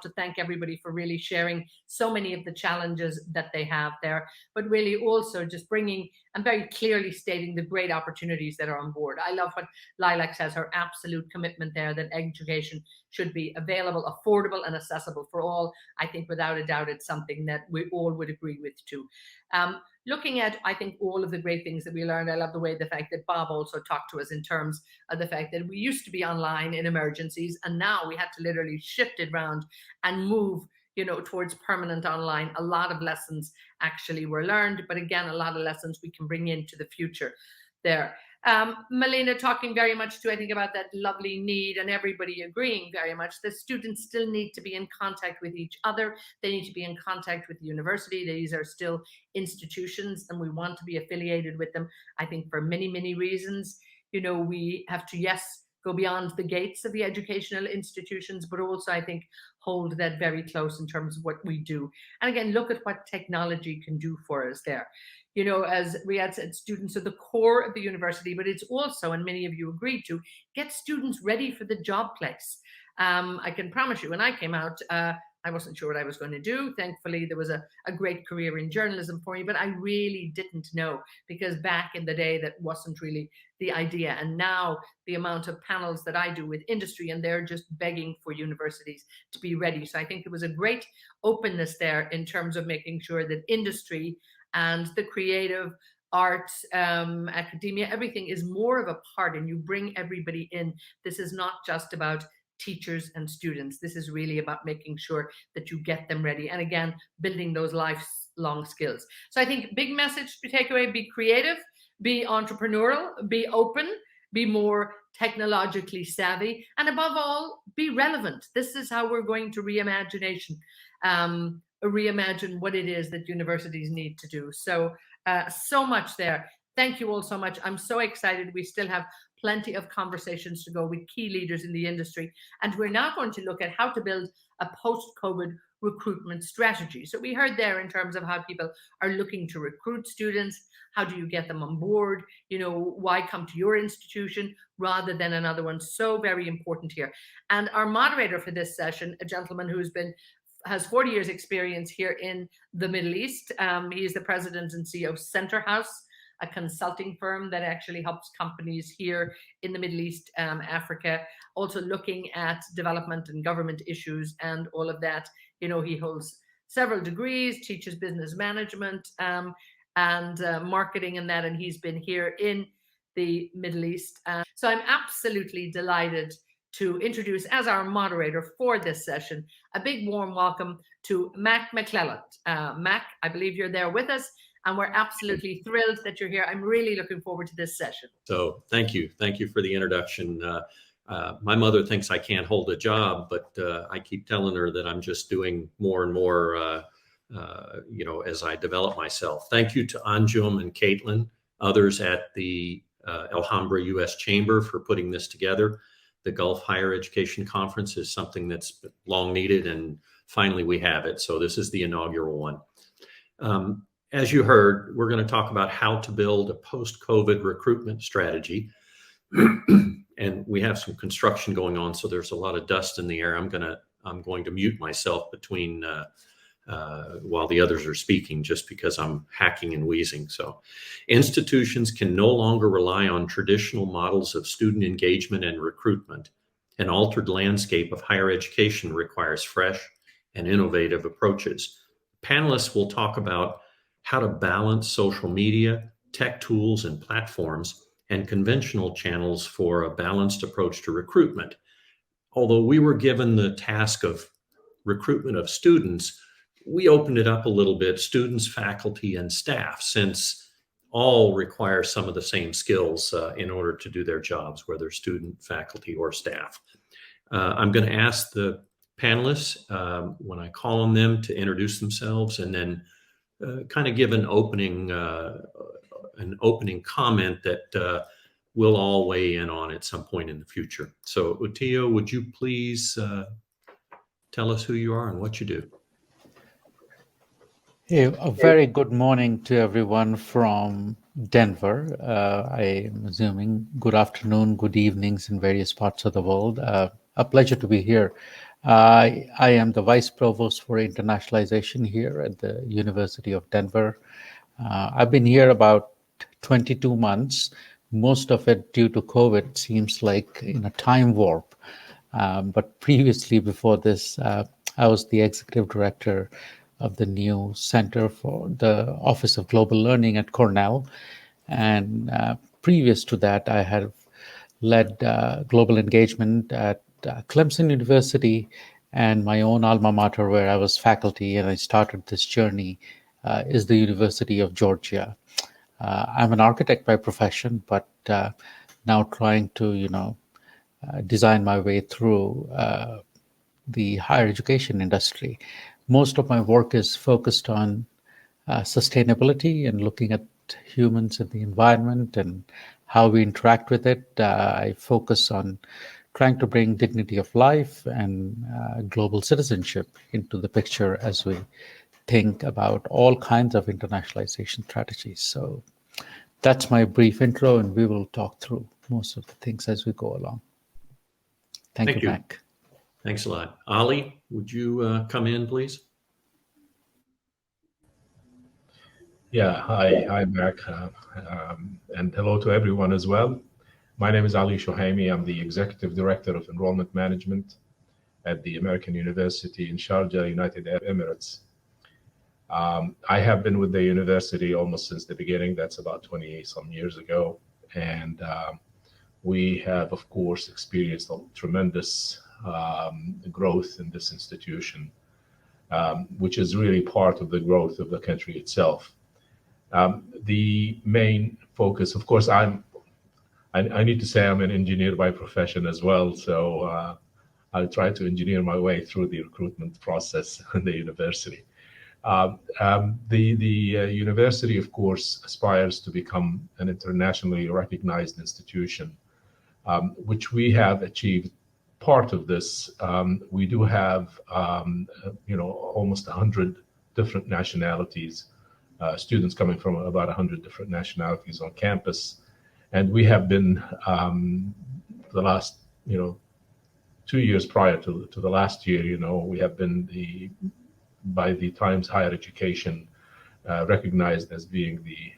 to thank everybody for really sharing so many of the challenges that they have there, but really also just bringing and very clearly stating the great opportunities that are on board. I love what Lilac says, her absolute commitment there that education should be available, affordable, and accessible for all. I think without a doubt, it's something that we all would agree with too. Looking at, I think, all of the great things that we learned, I love the way the fact that Bob also talked to us in terms of the fact that we used to be online in emergencies, and now we had to literally shift it around and move, you know, towards permanent online. A lot of lessons actually were learned, but again, a lot of lessons we can bring into the future there. Melina talking very much too, I think, about that lovely need, and everybody agreeing very much that students still need to be in contact with each other. They need to be in contact with the university. These are still institutions and we want to be affiliated with them, I think, for many, many reasons. You know, we have to, yes, go beyond the gates of the educational institutions, but also, I think, hold that very close in terms of what we do. And again, look at what technology can do for us there. You know, as Riyadh said, students are the core of the university, but it's also, and many of you agreed to, get students ready for the job place. I can promise you, when I came out, I wasn't sure what I was going to do. Thankfully, there was a great career in journalism for me, but I really didn't know, because back in the day, that wasn't really the idea. And now the amount of panels that I do with industry, and they're just begging for universities to be ready. So I think there was a great openness there in terms of making sure that industry and the creative arts, academia, everything is more of a part, and you bring everybody in. This is not just about teachers and students. This is really about making sure that you get them ready. And again, building those lifelong skills. So I think big message to take away: be creative, be entrepreneurial, be open, be more technologically savvy, and above all, be relevant. This is how we're going to reimagine what it is that universities need to do. So, so much there. Thank you all so much. I'm so excited. We still have plenty of conversations to go with key leaders in the industry. And we're now going to look at how to build a post-COVID recruitment strategy. So we heard there in terms of how people are looking to recruit students. How do you get them on board? You know, why come to your institution rather than another one? So very important here. And our moderator for this session, a gentleman who's has 40 years experience here in the Middle East. He is the president and CEO of Center House, a consulting firm that actually helps companies here in the Middle East, Africa, also looking at development and government issues and all of that. You know, he holds several degrees, teaches business management and marketing and that, and he's been here in the Middle East. So I'm absolutely delighted to introduce, as our moderator for this session, a big warm welcome to McClelland. Mac, I believe you're there with us, and we're absolutely thrilled that you're here. I'm really looking forward to this session. So thank you for the introduction. My mother thinks I can't hold a job, but I keep telling her that I'm just doing more and more, you know, as I develop myself. Thank you to Anjum and Caitlin, others at the Alhambra U.S. Chamber for putting this together. The Gulf Higher Education Conference is something that's long needed, and finally we have it. So this is the inaugural one. As you heard, we're going to talk about how to build a post-COVID recruitment strategy. And we have some construction going on, so there's a lot of dust in the air. I'm going to mute myself between while the others are speaking, just because I'm hacking and wheezing. So institutions can no longer rely on traditional models of student engagement and recruitment. An altered landscape of higher education requires fresh and innovative approaches. Panelists will talk about how to balance social media, tech tools and platforms, and conventional channels for a balanced approach to recruitment. Although we were given the task of recruitment of students, we opened it up a little bit, students, faculty, and staff, since all require some of the same skills in order to do their jobs, whether student, faculty, or staff. I'm going to ask the panelists, when I call on them, to introduce themselves and then kind of give an opening comment that we'll all weigh in on at some point in the future. So Uttiyo, would you please tell us who you are and what you do? Hey, a very good morning to everyone from Denver. I am assuming good afternoon, good evenings in various parts of the world. A pleasure to be here. I am the Vice Provost for Internationalization here at the University of Denver. I've been here about 22 months, most of it due to COVID, seems like in a time warp. But previously, before this, I was the Executive Director of the new Center for the Office of Global Learning at Cornell. And previous to that, I had led global engagement at Clemson University and my own alma mater where I was faculty and I started this journey is the University of Georgia. I'm an architect by profession, but now trying to, design my way through the higher education industry. Most of my work is focused on sustainability and looking at humans and the environment and how we interact with it. I focus on trying to bring dignity of life and global citizenship into the picture as we think about all kinds of internationalization strategies. So that's my brief intro, and we will talk through most of the things as we go along. Thank you, Mac. Thanks a lot. Ali, would you come in, please? Yeah, hi, Mac, and hello to everyone as well. My name is Ali Shuhaimy. I'm the Executive Director of Enrollment Management at the American University in Sharjah, United Arab Emirates. I have been with the university almost since the beginning. That's about 28 some years ago. And we have, of course, experienced a tremendous growth in this institution, which is really part of the growth of the country itself. The main focus, of course, I need to say I'm an engineer by profession as well. So I try to engineer my way through the recruitment process in the university. The university, of course, aspires to become an internationally recognized institution, which we have achieved. Part of this, we do have, almost 100 different nationalities, students coming from about 100 different nationalities on campus. And we have been, the last, 2 years prior to the last year, we have been by the Times Higher Education recognized as being the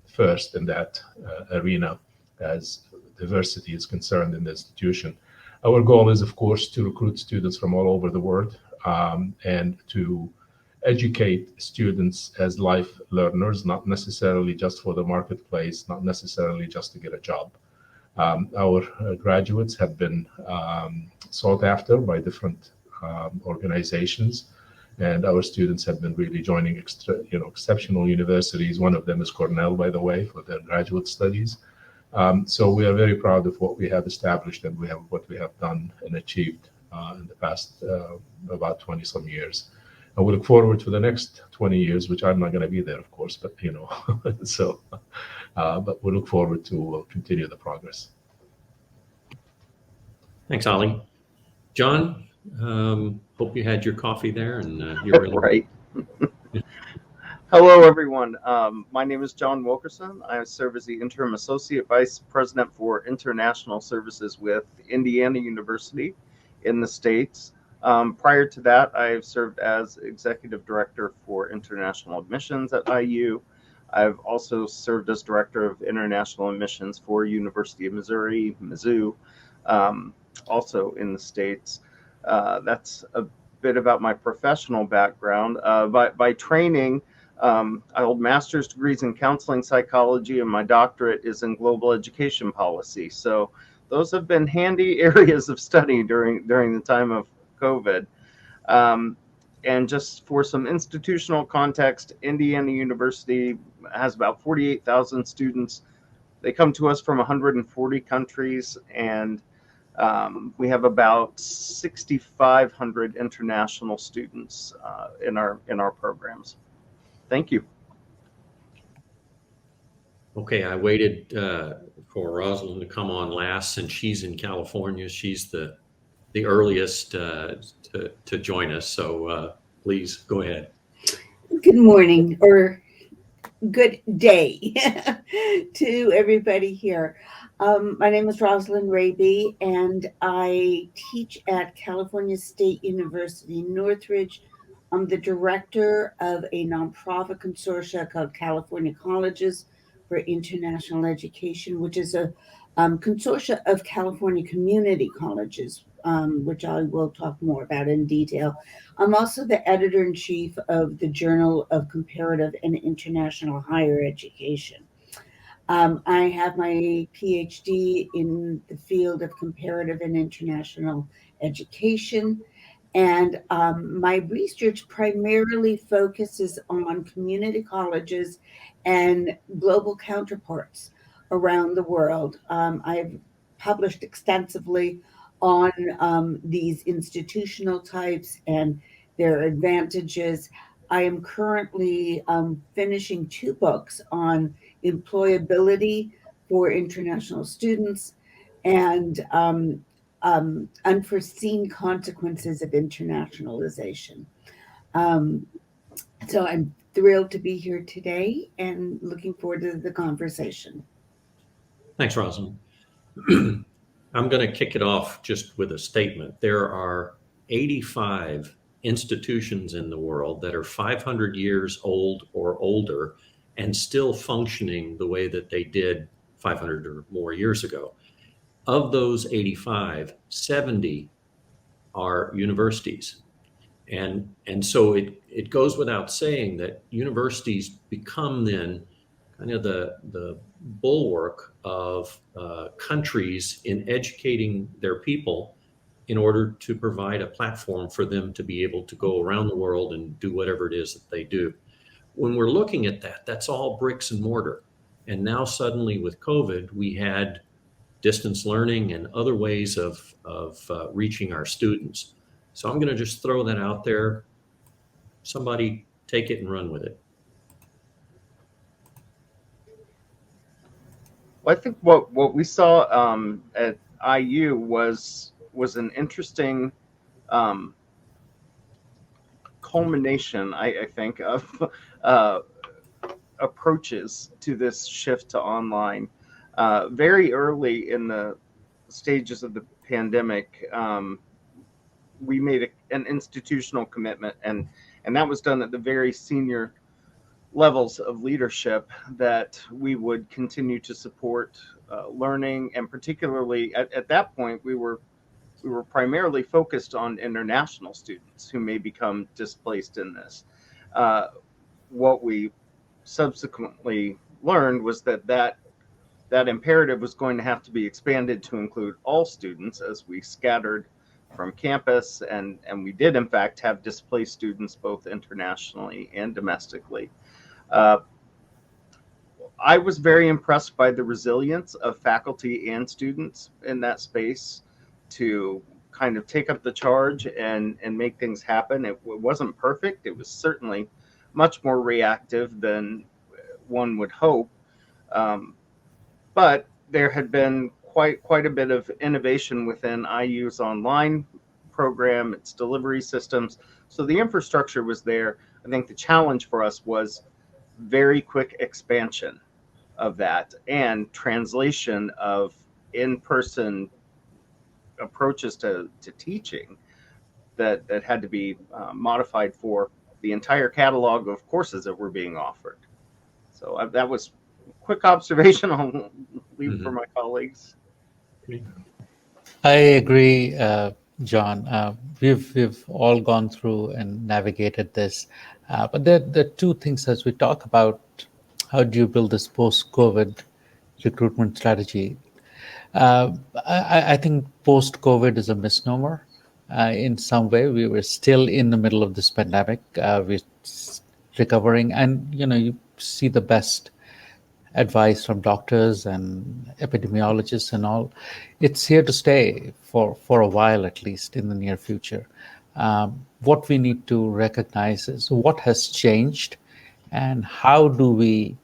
first in that arena as diversity is concerned in the institution. Our goal is, of course, to recruit students from all over the world and to educate students as life learners, not necessarily just for the marketplace, not necessarily just to get a job. Our graduates have been sought after by different organizations, and our students have been really joining exceptional universities. One of them is Cornell, by the way, for their graduate studies. So we are very proud of what we have established and what we have done and achieved in the past about 20 some years. And we look forward to the next 20 years, which I'm not going to be there, of course, but so but we look forward to continue the progress. Thanks, Ali. John, hope you had your coffee there and you're really right. Hello, everyone. My name is John Wilkerson. I serve as the Interim Associate Vice President for International Services with Indiana University in the States. Prior to that, I've served as Executive Director for International Admissions at IU. I've also served as Director of International Admissions for University of Missouri, Mizzou, also in the States. That's a bit about my professional background. By training, I hold master's degrees in counseling psychology, and my doctorate is in global education policy. So those have been handy areas of study during the time of COVID. And just for some institutional context, Indiana University has about 48,000 students. They come to us from 140 countries, and we have about 6,500 international students in our programs. Thank you. Okay, I waited for Rosalind to come on last since she's in California. She's the earliest to join us. So please go ahead. Good morning, or good day to everybody here. My name is Rosalind Raby, and I teach at California State University, Northridge. I'm the director of a nonprofit consortia called California Colleges for International Education, which is a consortia of California community colleges, which I will talk more about in detail. I'm also the editor-in-chief of the Journal of Comparative and International Higher Education. I have my PhD in the field of comparative and international education, and my research primarily focuses on community colleges and global counterparts around the world. I've published extensively on these institutional types and their advantages. I am currently finishing 2 books on employability for international students and unforeseen consequences of internationalization. So I'm thrilled to be here today and looking forward to the conversation. Thanks, Rosalind. I'm going to kick it off just with a statement. There are 85 institutions in the world that are 500 years old or older and still functioning the way that they did 500 or more years ago. Of those 85, 70 are universities. And so it goes without saying that universities become then kind of the bulwark of countries in educating their people in order to provide a platform for them to be able to go around the world and do whatever it is that they do. When we're looking at that, that's all bricks and mortar. And now suddenly with COVID, we had distance learning and other ways of reaching our students. So I'm going to just throw that out there. Somebody take it and run with it. Well, I think what we saw at IU was an interesting culmination, I think, of approaches to this shift to online. Very early in the stages of the pandemic, we made an institutional commitment, and that was done at the very senior levels of leadership, that we would continue to support learning, and particularly at that point we were primarily focused on international students who may become displaced in this. What we subsequently learned was that imperative was going to have to be expanded to include all students as we scattered from campus, and we did in fact have displaced students both internationally and domestically. I was very impressed by the resilience of faculty and students in that space to kind of take up the charge and make things happen. It wasn't perfect. It was certainly much more reactive than one would hope. But there had been quite a bit of innovation within IU's online program, its delivery systems. So the infrastructure was there. I think the challenge for us was very quick expansion of that and translation of in-person approaches to teaching that had to be modified for the entire catalog of courses that were being offered. So that was a quick observation. I'll leave for my colleagues. I agree, John. We've all gone through and navigated this, but there are 2 things as we talk about how do you build this post-COVID recruitment strategy. I think post-COVID is a misnomer. In some way, we were still in the middle of this pandemic. We're recovering, and you see the best advice from doctors and epidemiologists and all. It's here to stay for a while, at least in the near future. What we need to recognize is what has changed and how do we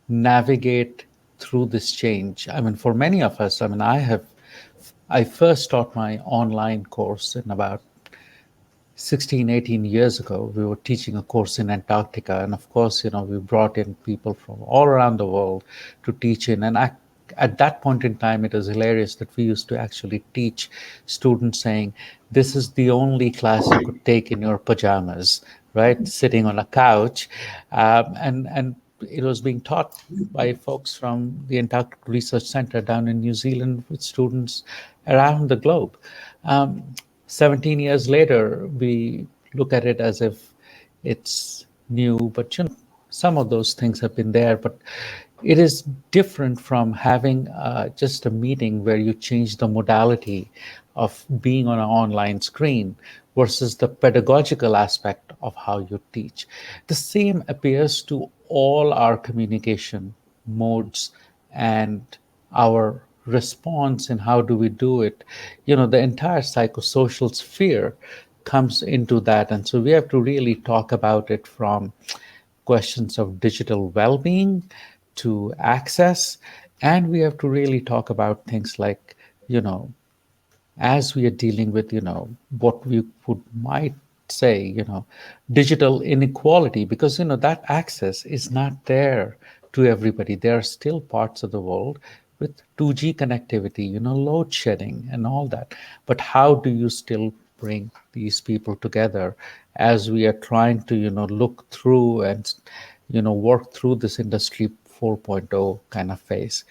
navigate through this change. I mean, for many of us, I first taught my online course in about 16, 18 years ago, we were teaching a course in Antarctica. And of course, we brought in people from all around the world to teach in. And at that point in time, it was hilarious that we used to actually teach students saying, this is the only class you could take in your pajamas, right? Sitting on a couch. And it was being taught by folks from the Antarctic Research Center down in New Zealand with students around the globe. 17 years later, we look at it as if it's new, but some of those things have been there. But it is different from having just a meeting where you change the modality of being on an online screen versus the pedagogical aspect of how you teach. The same appears to all our communication modes and our response and how do we do it. The entire psychosocial sphere comes into that. And so we have to really talk about it from questions of digital well-being to access. And we have to really talk about things like, as we are dealing with, what we might say, digital inequality, because, that access is not there to everybody. There are still parts of the world with 2G connectivity, load shedding and all that. But how do you still bring these people together as we are trying to, look through and, work through this industry 4.0 kind of phase?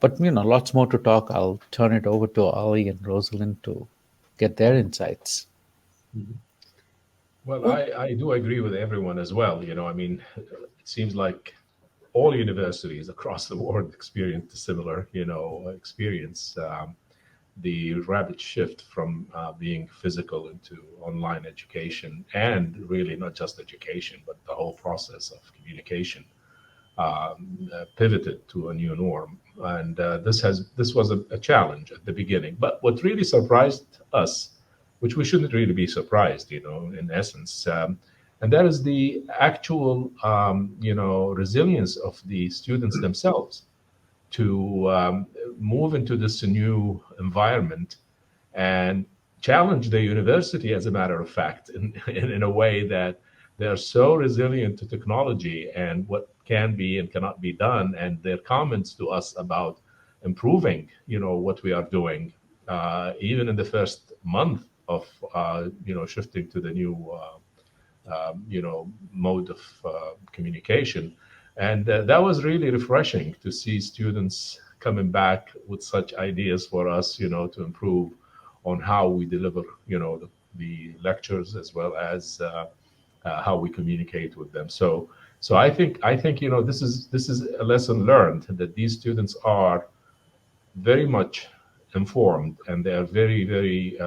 But, lots more to talk. I'll turn it over to Ali and Rosalind to get their insights. Well, I do agree with everyone as well. It seems like all universities across the world experienced a similar, experience. The rapid shift from being physical into online education, and really not just education, but the whole process of communication pivoted to a new norm. And this was a challenge at the beginning. But what really surprised us, which we shouldn't really be surprised, in essence, and that is the actual, resilience of the students themselves to move into this new environment and challenge the university, as a matter of fact, in a way that they're so resilient to technology and what can be and cannot be done, and their comments to us about improving, what we are doing, even in the first month of, shifting to the new, mode of communication. And that was really refreshing to see students coming back with such ideas for us, to improve on how we deliver, the lectures, as well as how we communicate with them. So I think this is a lesson learned, that these students are very much informed, and they are very, very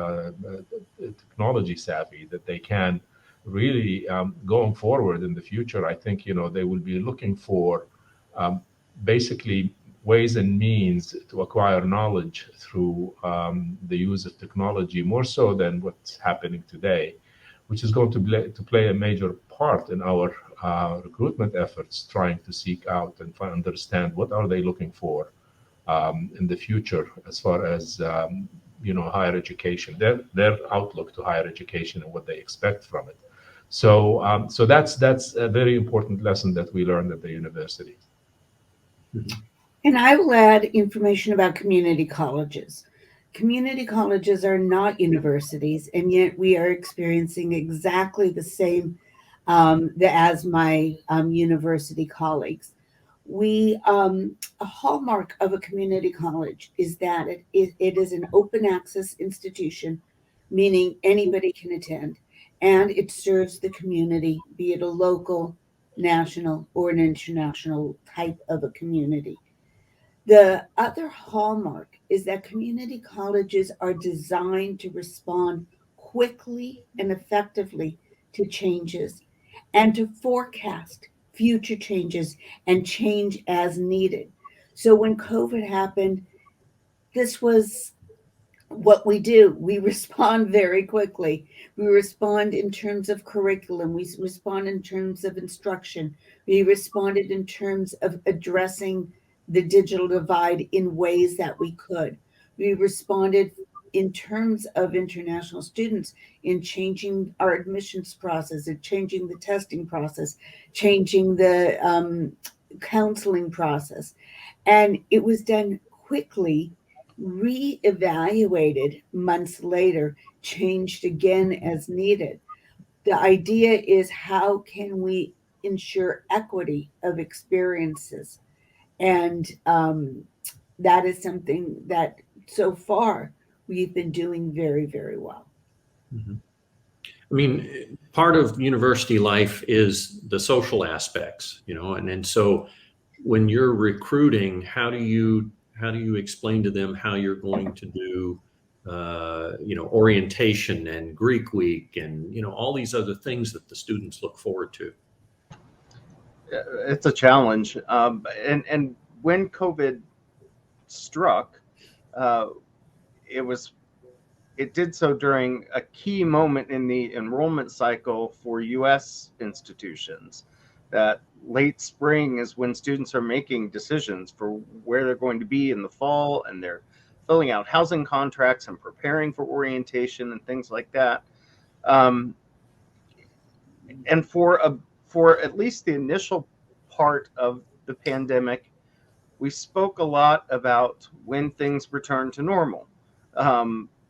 technology savvy, that they can really, going forward in the future, I think, they will be looking for basically ways and means to acquire knowledge through the use of technology, more so than what's happening today, which is going to play a major part in our recruitment efforts, trying to seek out and understand what are they looking for in the future, as far as higher education, their outlook to higher education and what they expect from it. So that's a very important lesson that we learned at the university. And I will add information about community colleges. Community colleges are not universities, and yet we are experiencing exactly the same as my university colleagues. A hallmark of a community college is that it is an open access institution, meaning anybody can attend, and it serves the community, be it a local, national, or an international type of a community. The other hallmark is that community colleges are designed to respond quickly and effectively to changes, and to forecast future changes and change as needed. So when COVID happened, this was what we do. We respond very quickly. We respond in terms of curriculum. We respond in terms of instruction. We responded in terms of addressing the digital divide in ways that we could. We responded in terms of international students, in changing our admissions process, in changing the testing process, changing the counseling process. And it was done quickly, re-evaluated months later, changed again as needed. The idea is, how can we ensure equity of experiences? And that is something that so far we've been doing very, very well. Mm-hmm. I mean, part of university life is the social aspects, you know, and so when you're recruiting, how do you explain to them how you're going to do, you know, orientation and Greek week and, you know, all these other things that the students look forward to? It's a challenge. And when COVID struck, it did so during a key moment in the enrollment cycle for U.S. institutions. That late spring is when students are making decisions for where they're going to be in the fall, and they're filling out housing contracts and preparing for orientation and things like that. And for at least the initial part of the pandemic, we spoke a lot about when things return to normal.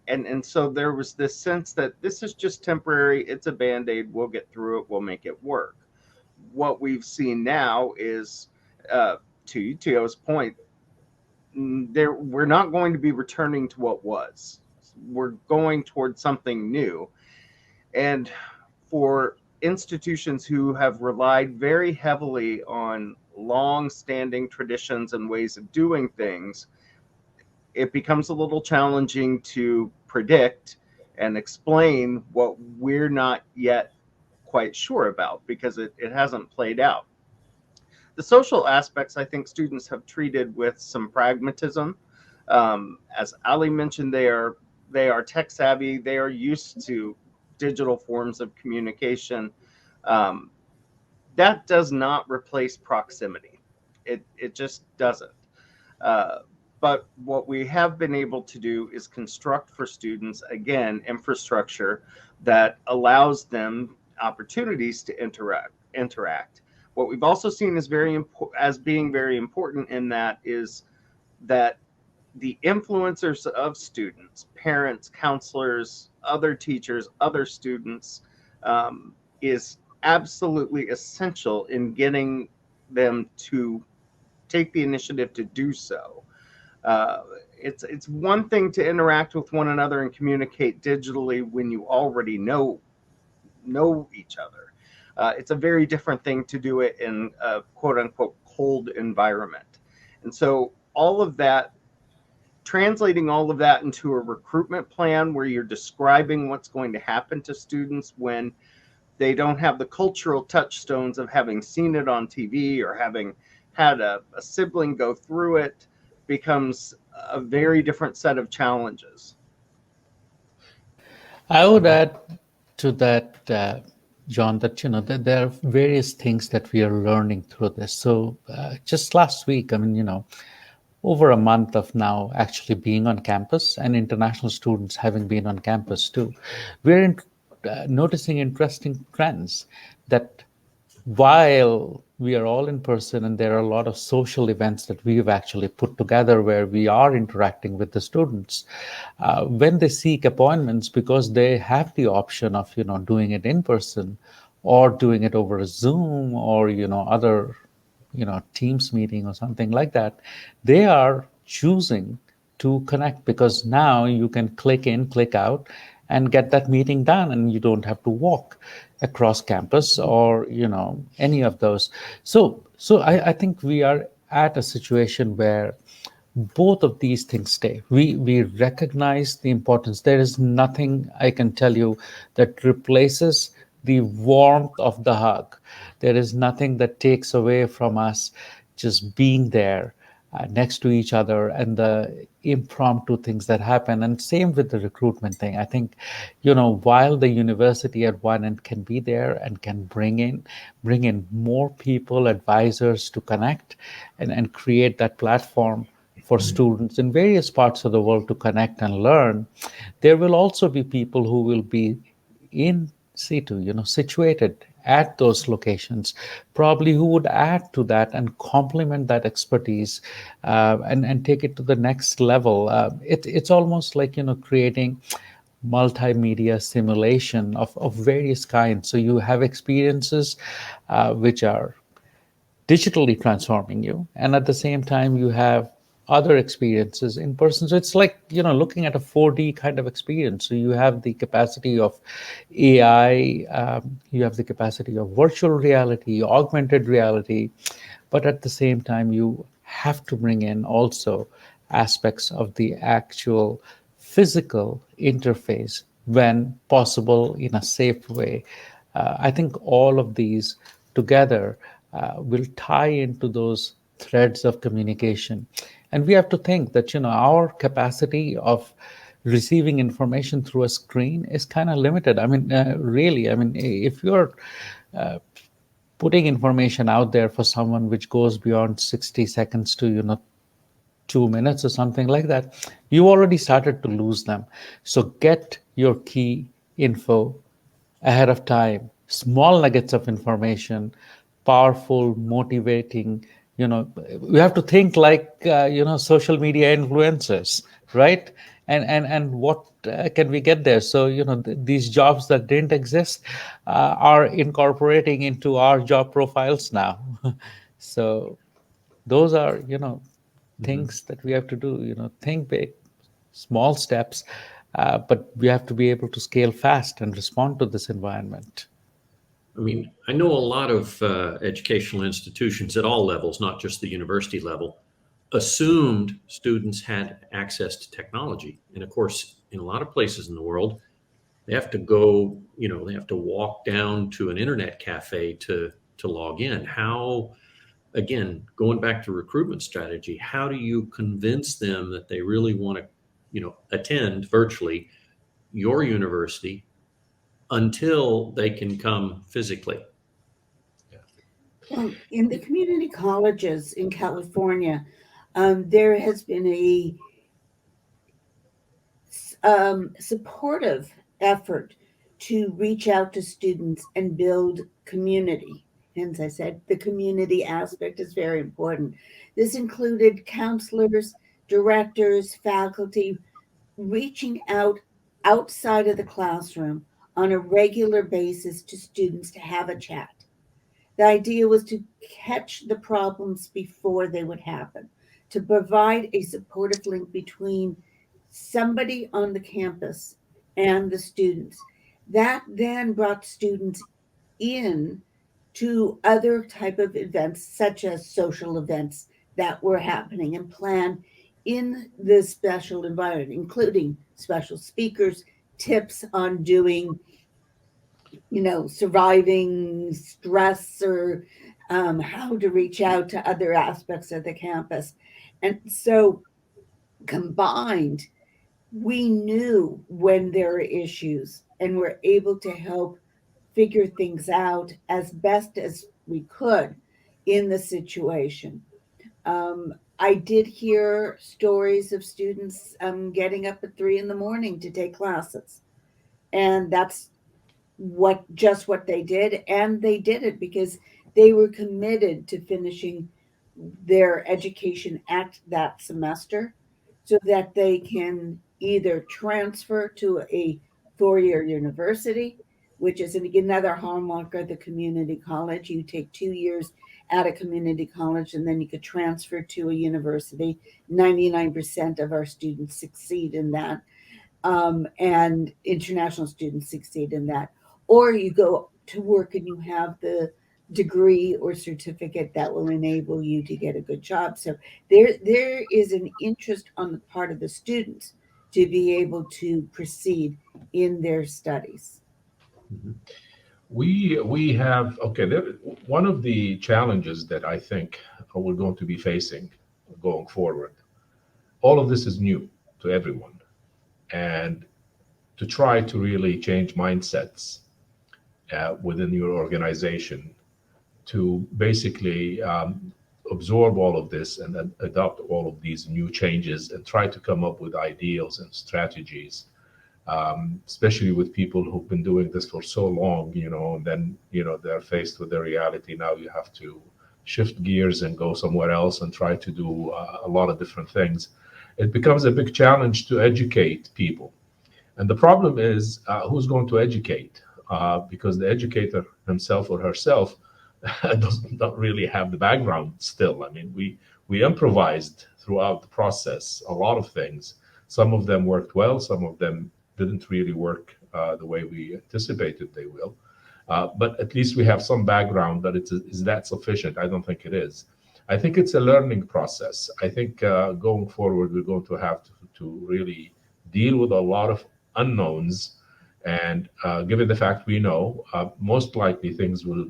And so there was this sense that this is just temporary. It's a Band-Aid. We'll get through it. We'll make it work. What we've seen now is, to Uttiyo's point, we're not going to be returning to what was. We're going towards something new. And for institutions who have relied very heavily on long-standing traditions and ways of doing things, it becomes a little challenging to predict and explain what we're not yet quite sure about, because it hasn't played out. The social aspects, I think students have treated with some pragmatism. As Ali mentioned, they are tech savvy. They are used to digital forms of communication. That does not replace proximity. It just doesn't. But what we have been able to do is construct for students, again, infrastructure that allows them opportunities to interact. What we've also seen as being very important in that is that the influencers of students, parents, counselors, other teachers, other students, is absolutely essential in getting them to take the initiative to do so. It's one thing to interact with one another and communicate digitally when you already know each other. It's a very different thing to do it in a quote unquote cold environment. And so all of that, translating all of that into a recruitment plan where you're describing what's going to happen to students when they don't have the cultural touchstones of having seen it on TV or having had a sibling go through it, becomes a very different set of challenges. I would add to that, John, that, you know, that there are various things that we are learning through this. So just last week, I mean, you know, over a month of now actually being on campus, and international students having been on campus too, we're noticing interesting trends that while we are all in person and there are a lot of social events that we've actually put together where we are interacting with the students, when they seek appointments, because they have the option of, you know, doing it in person or doing it over a Zoom or, you know, other, you know, Teams meeting or something like that, they are choosing to connect, because now you can click in, click out, and get that meeting done, and you don't have to walk across campus or, you know, any of those. So I think we are at a situation where both of these things stay. We recognize the importance. There is nothing, I can tell you, that replaces the warmth of the hug. There is nothing that takes away from us just being there next to each other and the impromptu things that happen. And same with the recruitment thing. I think, you know, while the university at one end can be there and can bring in more people, advisors to connect and create that platform for students in various parts of the world to connect and learn, there will also be people who will be in situ, situated at those locations, probably who would add to that and complement that expertise, and take it to the next level. It's almost like, creating multimedia simulation of various kinds. So you have experiences which are digitally transforming you, and at the same time you have other experiences in person. So it's like, looking at a 4D kind of experience. So you have the capacity of AI, you have the capacity of virtual reality, augmented reality, but at the same time you have to bring in also aspects of the actual physical interface when possible, in a safe way. I think all of these together will tie into those threads of communication. And we have to think that, our capacity of receiving information through a screen is kind of limited. I mean, really, if you're putting information out there for someone which goes beyond 60 seconds to, 2 minutes or something like that, you already started to lose them. So get your key info ahead of time, small nuggets of information, powerful, motivating. We have to think like, social media influencers, right? And what can we get there? So, these jobs that didn't exist are incorporating into our job profiles now. So those are, things that we have to do. Think big, small steps, but we have to be able to scale fast and respond to this environment. I mean, I know a lot of educational institutions at all levels, not just the university level, assumed students had access to technology. And of course, in a lot of places in the world, they have to go, they have to walk down to an internet cafe to log in. How, again, going back to recruitment strategy, how do you convince them that they really want to, attend virtually your university until they can come physically? Well, in the community colleges in California, there has been a supportive effort to reach out to students and build community. Hence, I said the community aspect is very important. This included counselors, directors, faculty reaching out outside of the classroom on a regular basis to students to have a chat. The idea was to catch the problems before they would happen, to provide a supportive link between somebody on the campus and the students. That then brought students in to other type of events, such as social events that were happening and planned in this special environment, including special speakers, tips on doing, surviving stress, or how to reach out to other aspects of the campus. And so combined, we knew when there are issues and we're able to help figure things out as best as we could in the situation. I did hear stories of students getting up at 3 a.m. to take classes. And that's what they did. And they did it because they were committed to finishing their education at that semester so that they can either transfer to a four-year university, which is another hallmark of the community college. You take 2 years at a community college and then you could transfer to a university. 99% of our students succeed in that, and international students succeed in that. Or you go to work and you have the degree or certificate that will enable you to get a good job. So there is an interest on the part of the students to be able to proceed in their studies. Mm-hmm. We have, one of the challenges that I think we're going to be facing going forward, all of this is new to everyone. And to try to really change mindsets within your organization to basically absorb all of this and then adopt all of these new changes and try to come up with ideals and strategies, especially with people who've been doing this for so long, and then, they're faced with the reality. Now you have to shift gears and go somewhere else and try to do a lot of different things. It becomes a big challenge to educate people. And the problem is who's going to educate? Because the educator himself or herself don't really have the background still. I mean, we improvised throughout the process a lot of things. Some of them worked well, some of them didn't really work the way we anticipated they will. But at least we have some background. But is that sufficient? I don't think it is. I think it's a learning process. I think going forward, we're going to have to really deal with a lot of unknowns. And given the fact we know, most likely things will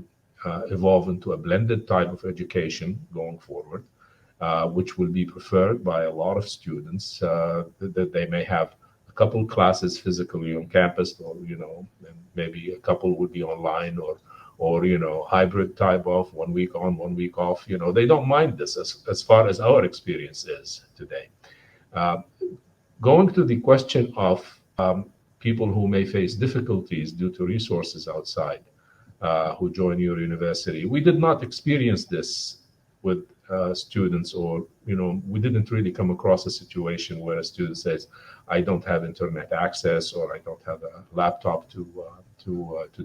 evolve into a blended type of education going forward, which will be preferred by a lot of students, that they may have a couple classes physically on campus, or, and maybe a couple would be online, or hybrid type of 1 week on, 1 week off. They don't mind this as far as our experience is today. Going to the question of people who may face difficulties due to resources outside, who join your university. We did not experience this with students, or, we didn't really come across a situation where a student says, I don't have internet access, or I don't have a laptop to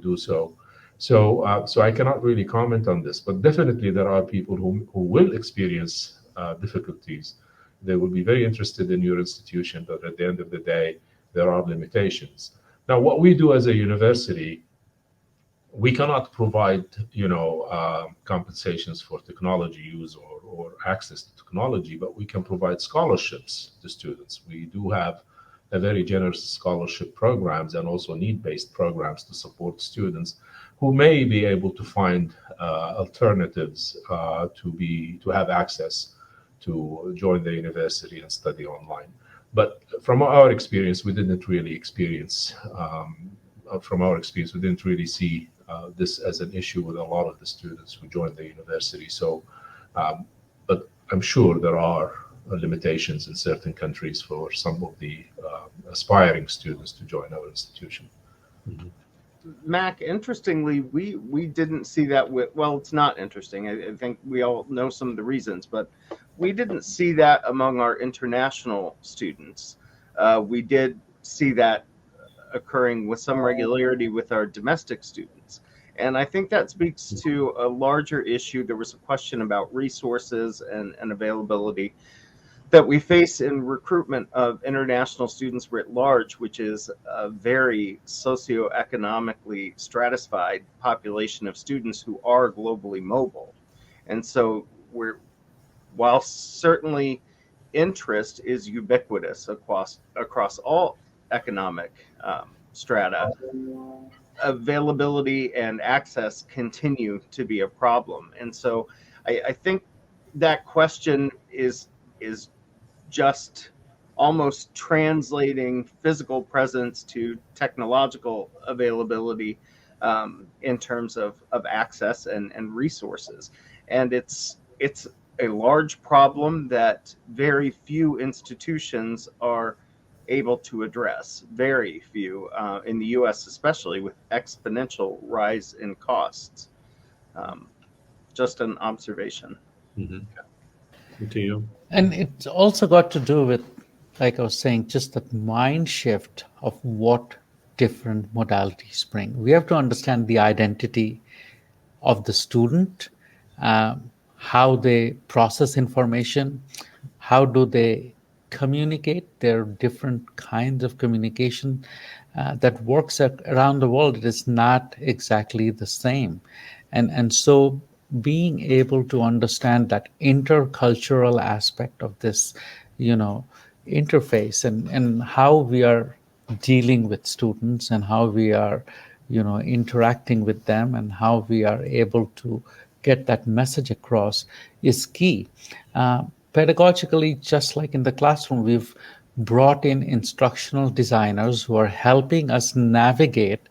do so. So I cannot really comment on this, but definitely there are people who will experience difficulties. They will be very interested in your institution, but at the end of the day, there are limitations. Now, what we do as a university, we cannot provide, compensations for technology use or access to technology, but we can provide scholarships to students. We do have a very generous scholarship programs and also need-based programs to support students who may be able to find alternatives to have access to join the university and study online. But from our experience, we didn't really experience, we didn't really see this as an issue with a lot of the students who joined the university. So, but I'm sure there are limitations in certain countries for some of the aspiring students to join our institution. Mhm. Mac, interestingly, we didn't see that with, well, it's not interesting. I think we all know some of the reasons, but we didn't see that among our international students. We did see that occurring with some regularity with our domestic students. And I think that speaks to a larger issue. There was a question about resources and availability that we face in recruitment of international students writ large, which is a very socioeconomically stratified population of students who are globally mobile. And so while certainly interest is ubiquitous across all economic strata, availability and access continue to be a problem. And so I think that question is just almost translating physical presence to technological availability in terms of access and resources. And it's a large problem that very few institutions are able to address, very few, in the US especially, with exponential rise in costs. Just an observation. Mhm. Uttiyo. And it's also got to do with, like I was saying, just that mind shift of what different modalities bring. We have to understand the identity of the student, how they process information, how do they communicate. There are different kinds of communication that works around the world. It is not exactly the same. And so being able to understand that intercultural aspect of this, interface and how we are dealing with students and how we are, interacting with them and how we are able to get that message across is key. Pedagogically, just like in the classroom, we've brought in instructional designers who are helping us navigate,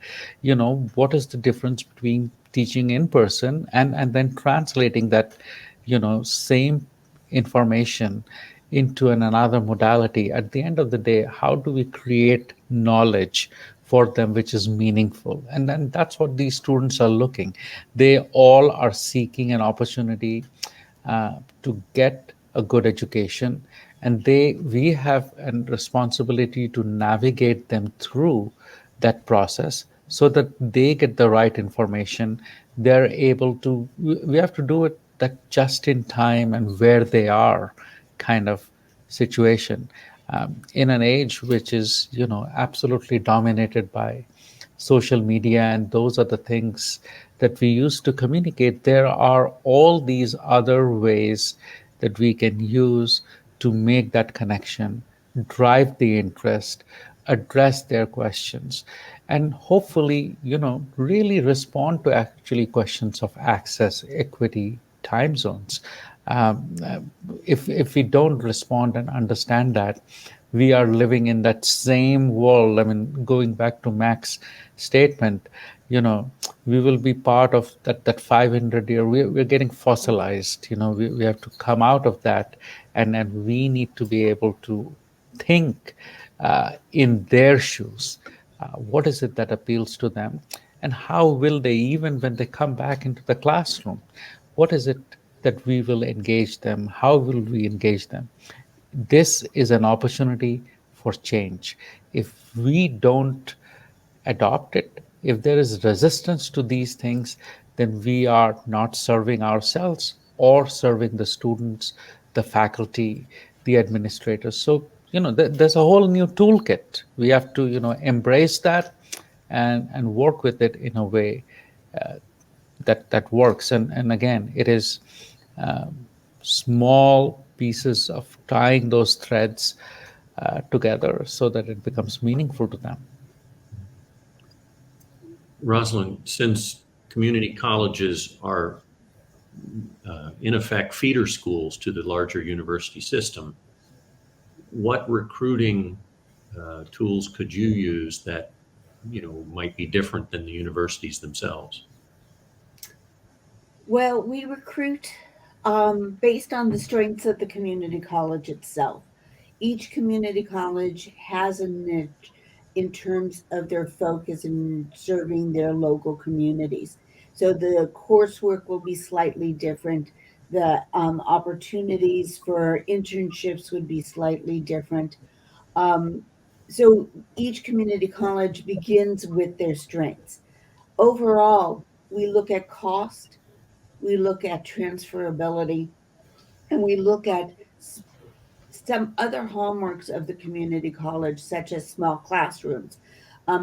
what is the difference between teaching in person and then translating that same information into another modality. At the end of the day, how do we create knowledge for them which is meaningful? And then that's what these students are looking. They all are seeking an opportunity to get a good education, and we have a responsibility to navigate them through that process so that they get the right information. They're able to, we have to do it that just in time and where they are kind of situation, in an age which is absolutely dominated by social media, and those are the things that we use to communicate. There are all these other ways that we can use to make that connection, drive the interest, address their questions, and hopefully really respond to actually questions of access, equity, time zones. If we don't respond and understand that, we are living in that same world. I mean, going back to Mac's statement, we will be part of that 500 year. We're getting fossilized. We have to come out of that, and we need to be able to think in their shoes. What is it that appeals to them, and how will they, even when they come back into the classroom, what is it that we will engage them? How will we engage them? This is an opportunity for change. If we don't adopt it, if there is resistance to these things, then we are not serving ourselves or serving the students, the faculty, the administrators. So, there's a whole new toolkit. We have to, embrace that and work with it in a way that works. And again, it is small pieces of tying those threads together so that it becomes meaningful to them. Rosalind, since community colleges are in effect feeder schools to the larger university system, what recruiting tools could you use that might be different than the universities themselves? Well, we recruit based on the strengths of the community college itself. Each community college has a niche in terms of their focus in serving their local communities. So the coursework will be slightly different. The opportunities for internships would be slightly different. Um, so each community college begins with their strengths. Overall, we look at cost, we look at transferability, and we look at some other hallmarks of the community college, such as small classrooms,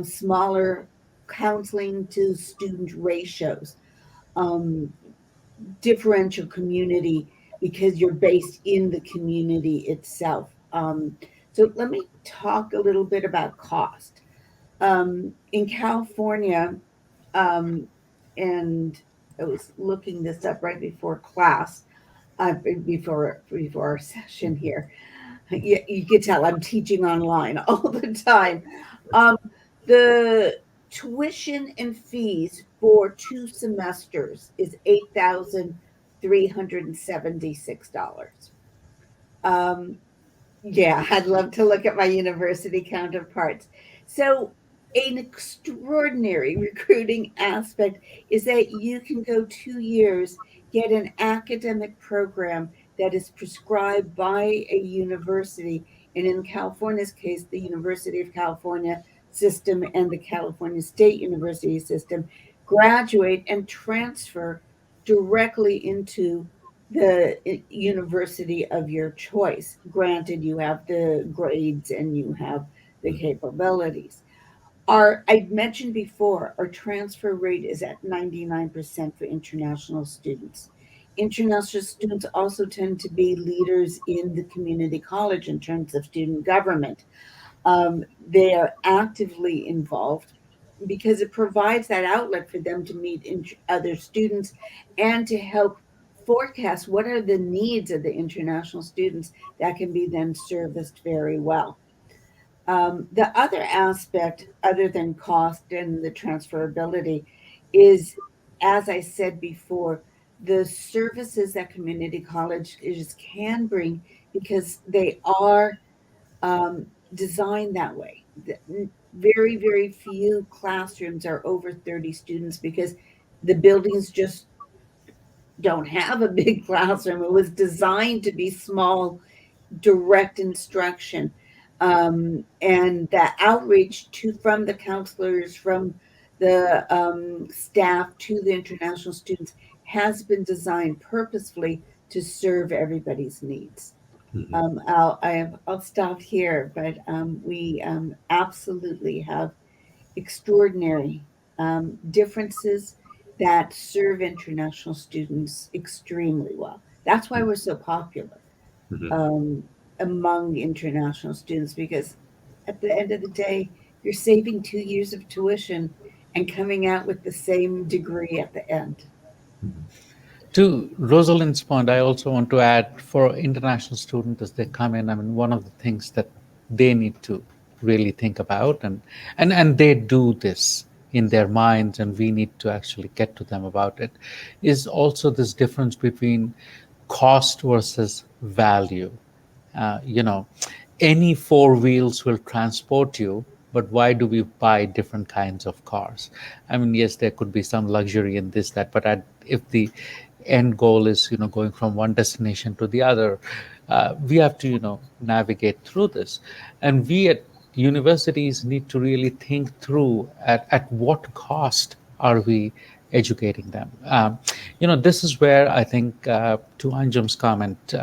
smaller counseling to student ratios, um, differential community because you're based in the community itself. So let me talk a little bit about cost. In California, and I was looking this up right before class, before our session here. You can tell I'm teaching online all the time. The tuition and fees for 2 semesters is $8,376. Yeah, I'd love to look at my university counterparts. So, an extraordinary recruiting aspect is that you can go 2 years, get an academic program that is prescribed by a university, and in California's case, the University of California system and the California State University system, graduate and transfer directly into the university of your choice. Granted, you have the grades and you have the capabilities. I mentioned before, our transfer rate is at 99% for international students. International students also tend to be leaders in the community college in terms of student government. They are actively involved because it provides that outlet for them to meet other students and to help forecast what are the needs of the international students that can be then serviced very well. The other aspect, other than cost and the transferability, is, as I said before, the services that community colleges can bring, because they are designed that way. Very, very few classrooms are over 30 students because the buildings just don't have a big classroom. It was designed to be small, direct instruction. And that outreach from the counselors, from the staff to the international students has been designed purposefully to serve everybody's needs. Mhm. I'll stop here, but we absolutely have extraordinary differences that serve international students extremely well. That's why we're so popular Mhm. among international students, because at the end of the day, you're saving 2 years of tuition and coming out with the same degree at the end. To Rosalind's point, I also want to add for international students as they come in, I mean, one of the things that they need to really think about, and they do this in their minds, and we need to actually get to them about it, is also this difference between cost versus value. You know, any four wheels will transport you, but why do we buy different kinds of cars? I mean, yes, there could be some luxury in this, that, but if the end goal is, going from one destination to the other, we have to, navigate through this. And we at universities need to really think through at what cost are we educating them. This is where I think, to Anjum's comment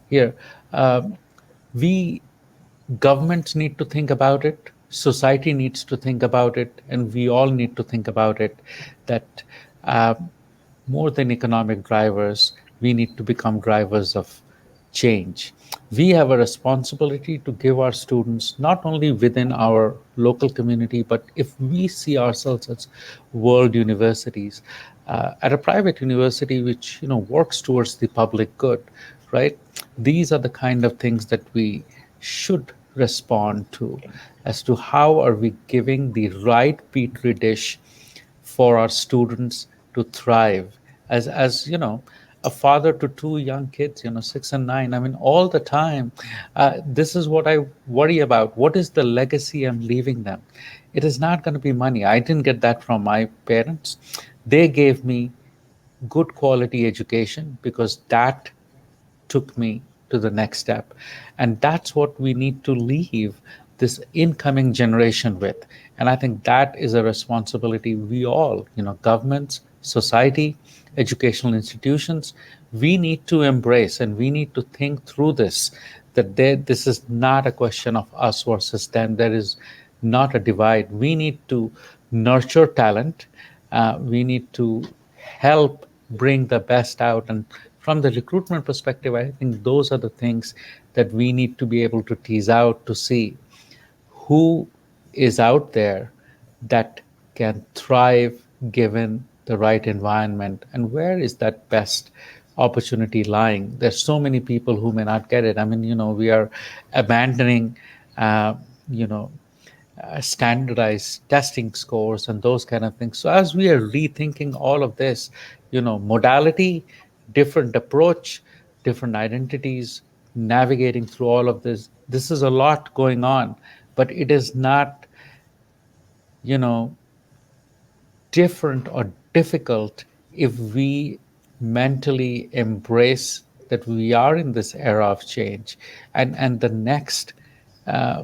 here, we governments need to think about it, society needs to think about it, and we all need to think about it, that uh, more than economic drivers, we need to become drivers of change. We have a responsibility to give our students, not only within our local community, but if we see ourselves as world universities, at a private university which works towards the public good, right? These are the kind of things that we should respond to, as to how are we giving the right petri dish for our students to thrive. As a father to two young kids, 6 and 9, I mean, all the time, this is what I worry about. What is the legacy I'm leaving them? It is not going to be money. I didn't get that from my parents. They gave me good quality education because that took me to the next step. And that's what we need to leave this incoming generation with. And I think that is a responsibility we all, governments, society, educational institutions, we need to embrace, and we need to think through this, that this is not a question of us versus them. There is not a divide. We need to nurture talent. We need to help bring the best out. And from the recruitment perspective, I think those are the things that we need to be able to tease out, to see who is out there that can thrive given the right environment, and where is that best opportunity lying. There's so many people who may not get it. I mean, we are abandoning you know standardized testing scores and those kind of things. So as we are rethinking all of this, modality, different approach, different identities, navigating through all of this is a lot going on, but it is not, you know, different or difficult if we mentally embrace that we are in this era of change, and the next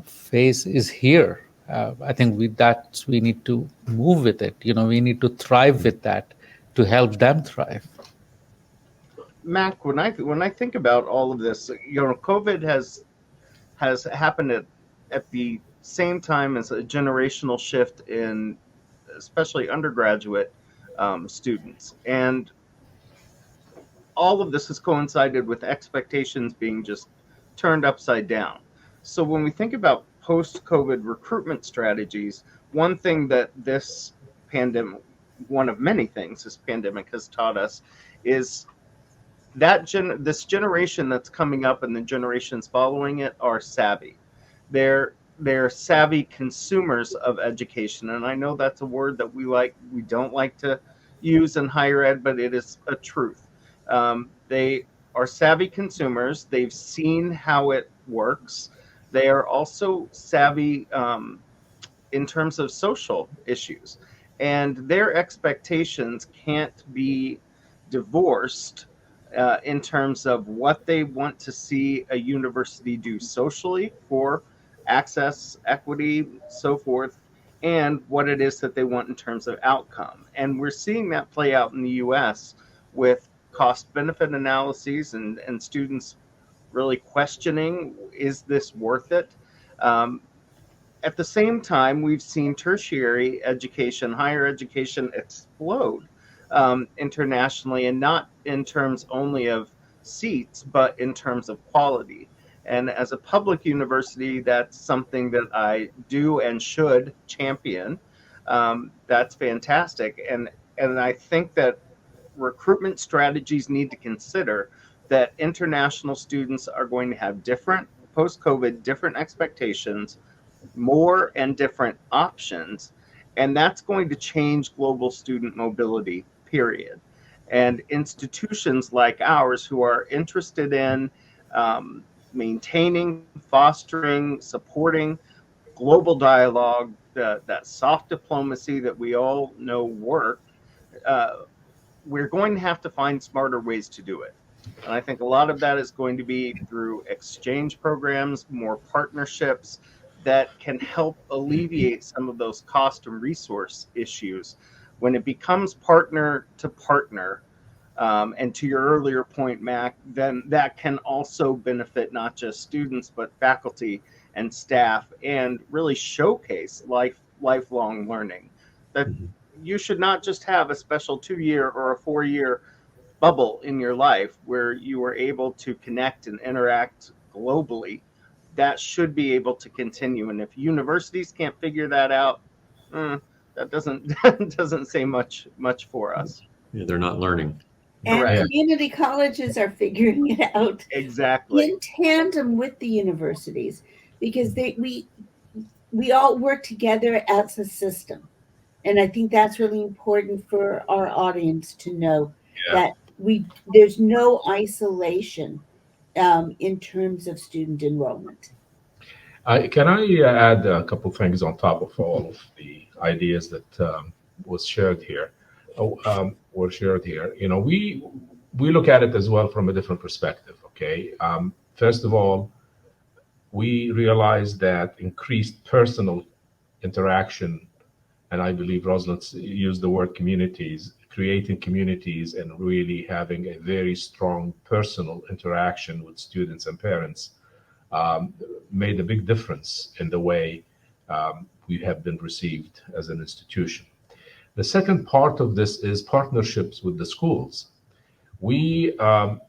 phase is here. I think we need to move with it. We need to thrive with that to help them thrive. Mac, when I think about all of this, COVID has happened at the same time as a generational shift in especially undergraduate students, and all of this has coincided with expectations being just turned upside down. So when we think about post-COVID recruitment strategies, one thing that this pandemic, one of many things this pandemic has taught us, is that this generation that's coming up and the generations following it are savvy. They're savvy consumers of education, and I know that's a word that we don't like to use in higher ed, but it is a truth. They are savvy consumers. They've seen how it works. They are also savvy in terms of social issues, and their expectations can't be divorced in terms of what they want to see a university do socially for access, equity, so forth, and what it is that they want in terms of outcome. And we're seeing that play out in the US with cost benefit analyses and students really questioning, is this worth it? At the same time, we've seen tertiary education, higher education explode internationally, and not in terms only of seats, but in terms of quality. And as a public university, that's something that I do and should champion. That's fantastic. And I think that recruitment strategies need to consider that international students are going to have different, post-COVID, different expectations, more and different options, and that's going to change global student mobility, period. And institutions like ours who are interested in maintaining, fostering, supporting global dialogue, that soft diplomacy that we all know work, we're going to have to find smarter ways to do it. And I think a lot of that is going to be through exchange programs, more partnerships that can help alleviate some of those cost and resource issues. When it becomes partner to partner, and to your earlier point, Mac, then that can also benefit not just students, but faculty and staff, and really showcase lifelong learning. That you should not just have a special 2-year or a 4-year bubble in your life where you are able to connect and interact globally. That should be able to continue. And if universities can't figure that out, that doesn't say much for us. Yeah, they're not learning. And Correct. community colleges are figuring it out Exactly. in tandem with the universities, because we all work together as a system. And I think that's really important for our audience to know, that there's no isolation in terms of student enrollment. Can I add a couple things on top of all of the ideas that was shared here? Were shared here. You know, we look at it as well from a different perspective. Okay, first of all, we realize that increased personal interaction, and I believe Rosalind used the word communities, creating communities and really having a very strong personal interaction with students and parents made a big difference in the way we have been received as an institution. The second part of this is partnerships with the schools. We have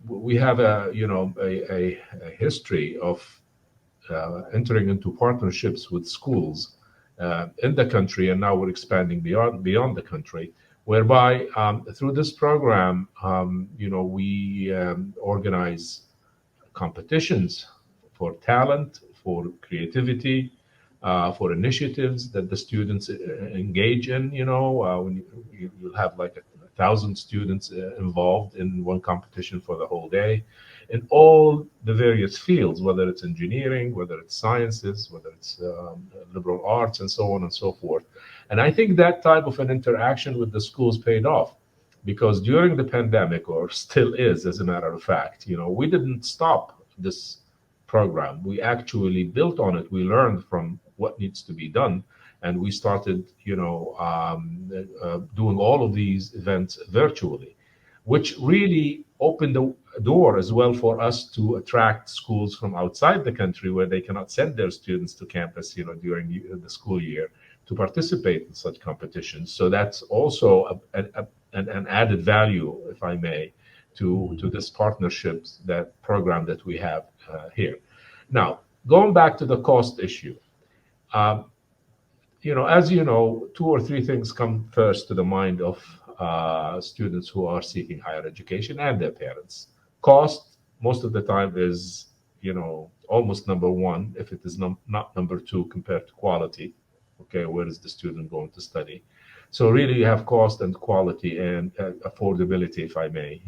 a history of entering into partnerships with schools in the country, and now we're expanding beyond the country, whereby through this program, we organize competitions for talent, for creativity, for initiatives that the students engage in. When you'll have like 1,000 students involved in one competition for the whole day, in all the various fields, whether it's engineering, whether it's sciences, whether it's liberal arts, and so on and so forth. And I think that type of an interaction with the schools paid off, because during the pandemic, or still is, as a matter of fact, we didn't stop this program. We actually built on it. We learned from what needs to be done, and we started, doing all of these events virtually, which really opened the door as well for us to attract schools from outside the country where they cannot send their students to campus, during the school year to participate in such competitions. So that's also an added value, if I may, to this partnerships, that program that we have here. Now, going back to the cost issue, as you know, 2 or 3 things come first to the mind of students who are seeking higher education and their parents. Cost, most of the time, is almost number 1, if it is not number 2, compared to quality. Okay, where is the student going to study? So really, you have cost and quality and affordability, if I may.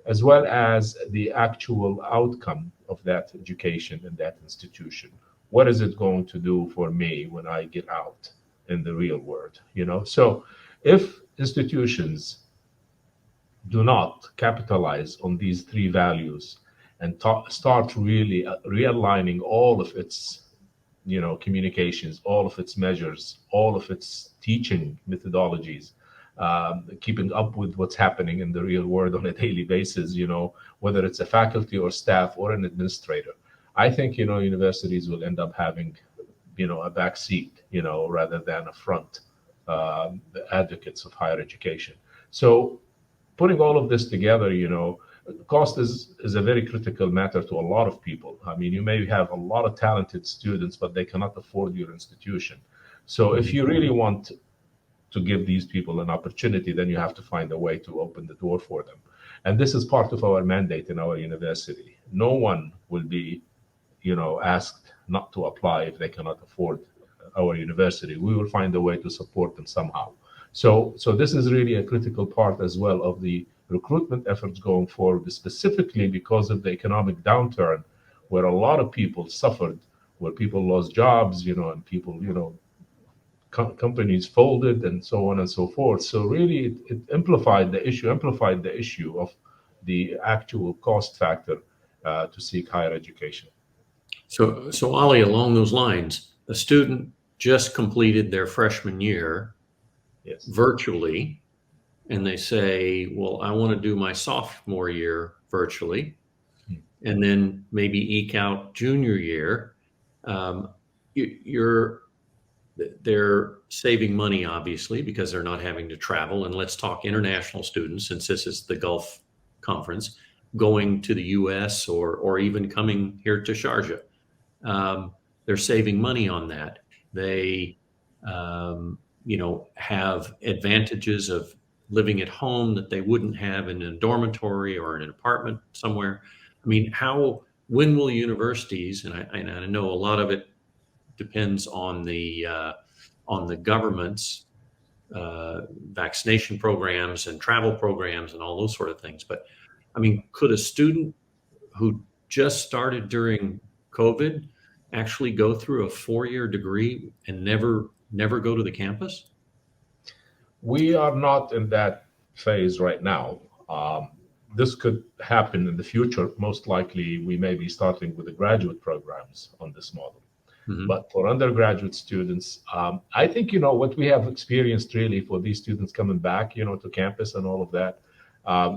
as well as the actual outcome of that education in that institution. What is it going to do for me when I get out in the real world? So if institutions do not capitalize on these three values and start really realigning all of its communications, all of its measures, all of its teaching methodologies, keeping up with what's happening in the real world on a daily basis, whether it's a faculty or staff or an administrator, I think, universities will end up having, a back seat, rather than a front, the advocates of higher education. So putting all of this together, cost is a very critical matter to a lot of people. I mean, you may have a lot of talented students, but they cannot afford your institution. So if you really want to give these people an opportunity, then you have to find a way to open the door for them. And this is part of our mandate in our university. No one will be, asked not to apply if they cannot afford our university. We will find a way to support them somehow. So this is really a critical part as well of the recruitment efforts going forward, specifically because of the economic downturn, where a lot of people suffered, where people lost jobs, and people, companies folded and so on and so forth. So really, it amplified the issue of the actual cost factor to seek higher education. So Ali, along those lines, a student just completed their freshman year, yes, virtually, and they say, well, I want to do my sophomore year virtually, and then maybe eke out junior year. They're saving money, obviously, because they're not having to travel. And let's talk international students, since this is the Gulf Conference, going to the US or even coming here to Sharjah. They're saving money on that. They, have advantages of living at home that they wouldn't have in a dormitory or in an apartment somewhere. I mean, when will universities, and I know a lot of it depends on the government's vaccination programs and travel programs and all those sort of things. But I mean, could a student who just started during COVID actually go through a 4-year degree and never go to the campus? We are not in that phase right now. This could happen in the future. Most likely, we may be starting with the graduate programs on this model. Mm-hmm. But for undergraduate students, I think, what we have experienced really for these students coming back, to campus and all of that,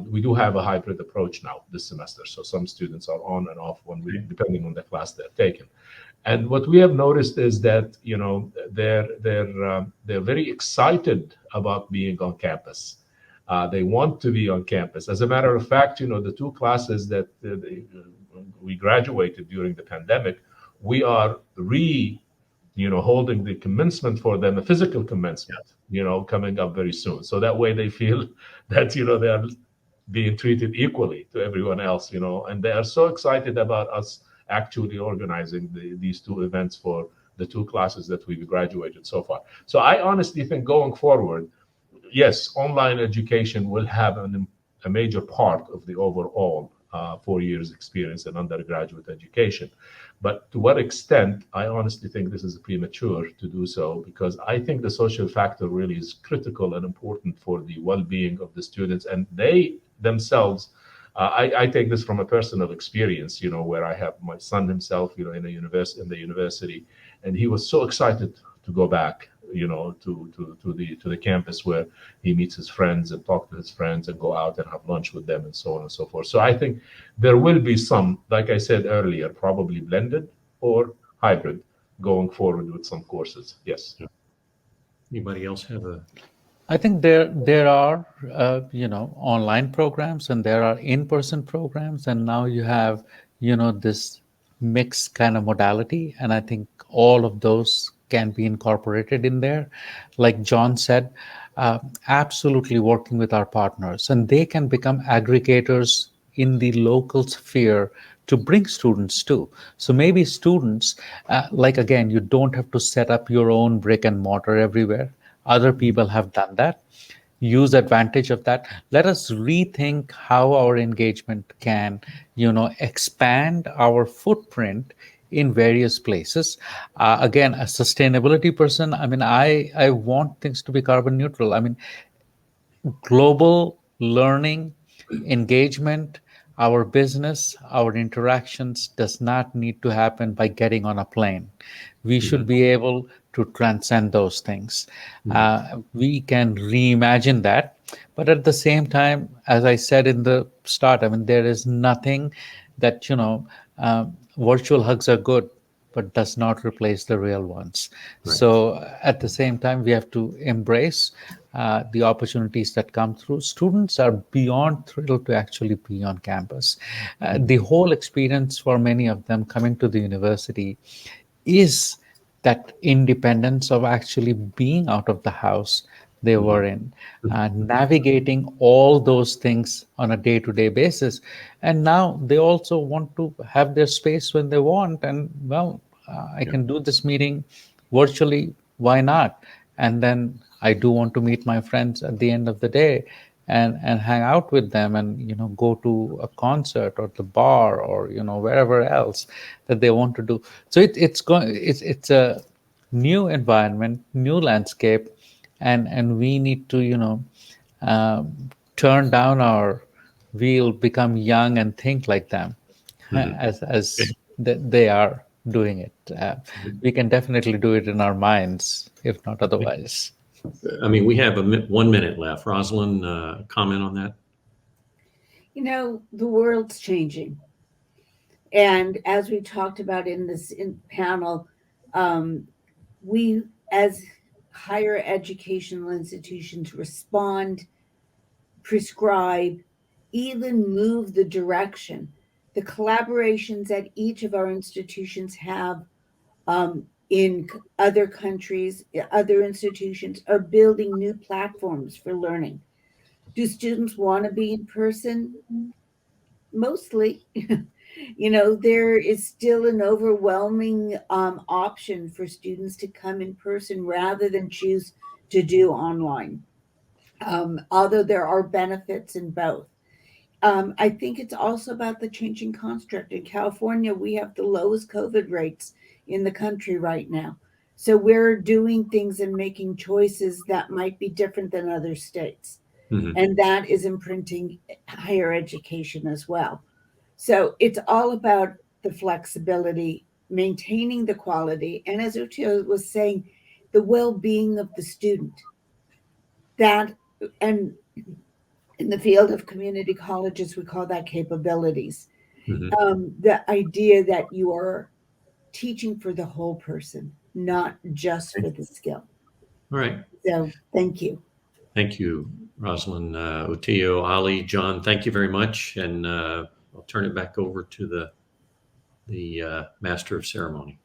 we do have a hybrid approach now this semester. So some students are on and off 1 week, depending on the class they're taking. And what we have noticed is that, they're very excited about being on campus. They want to be on campus. As a matter of fact, the two classes that we graduated during the pandemic, we are holding the commencement for them, a physical commencement, coming up very soon. So that way they feel that, they are being treated equally to everyone else, and they are so excited about us actually organizing these two events for the two classes that we've graduated so far. So I honestly think going forward, yes, online education will have a major part of the overall 4 years experience in undergraduate education. But to what extent, I honestly think this is premature to do so, because I think the social factor really is critical and important for the well-being of the students. And they themselves, I take this from a personal experience, where I have my son himself, in the university, and he was so excited to go back, to the campus where he meets his friends and talk to his friends and go out and have lunch with them and so on and so forth. So I think there will be some, like I said earlier, probably blended or hybrid going forward with some courses. Yes. Anybody else have a? I think there are online programs and there are in-person programs, and now you have this mixed kind of modality, and I think all of those can be incorporated in there. Like John said, absolutely working with our partners, and they can become aggregators in the local sphere to bring students too. So maybe students, again, you don't have to set up your own brick and mortar everywhere. Other people have done that. use advantage of that. Let us rethink how our engagement can, expand our footprint in various places. Again, a sustainability person, I mean, I want things to be carbon neutral. I mean, global learning, engagement, our business, our interactions does not need to happen by getting on a plane. We should be able to transcend those things. We can reimagine that. But at the same time, as I said in the start, I mean, there is nothing that, virtual hugs are good, but does not replace the real ones. Right. So at the same time, we have to embrace the opportunities that come through. Students are beyond thrilled to actually be on campus. The whole experience for many of them coming to the university is that independence of actually being out of the house they were in, navigating all those things on a day-to-day basis. And now they also want to have their space when they want. And well, I can do this meeting virtually, why not? And then I do want to meet my friends at the end of the day and hang out with them and, go to a concert or the bar or, wherever else that they want to do. So it's a new environment, new landscape, and we need to, turn down our wheel, become young and think like them as they are doing it. We can definitely do it in our minds, if not otherwise. I mean, we have 1 minute left. Rosalind, comment on that? The world's changing. And as we talked about in this panel, we as higher educational institutions respond, prescribe, even move the direction. The collaborations that each of our institutions have in other countries, other institutions are building new platforms for learning. Do students want to be in person? Mostly. There is still an overwhelming option for students to come in person rather than choose to do online, although there are benefits in both. I think it's also about the changing construct. In California, we have the lowest COVID rates in the country right now. So we're doing things and making choices that might be different than other states. And that is imprinting higher education as well. So it's all about the flexibility, maintaining the quality, and as Uttiyo was saying, the well-being of the student. That, and in the field of community colleges, we call that capabilities. The idea that you are teaching for the whole person, not just for the skill. All right. So thank you. Thank you, Rosalind, Uttiyo, Ali, John, thank you very much. And I'll turn it back over to the Master of Ceremony.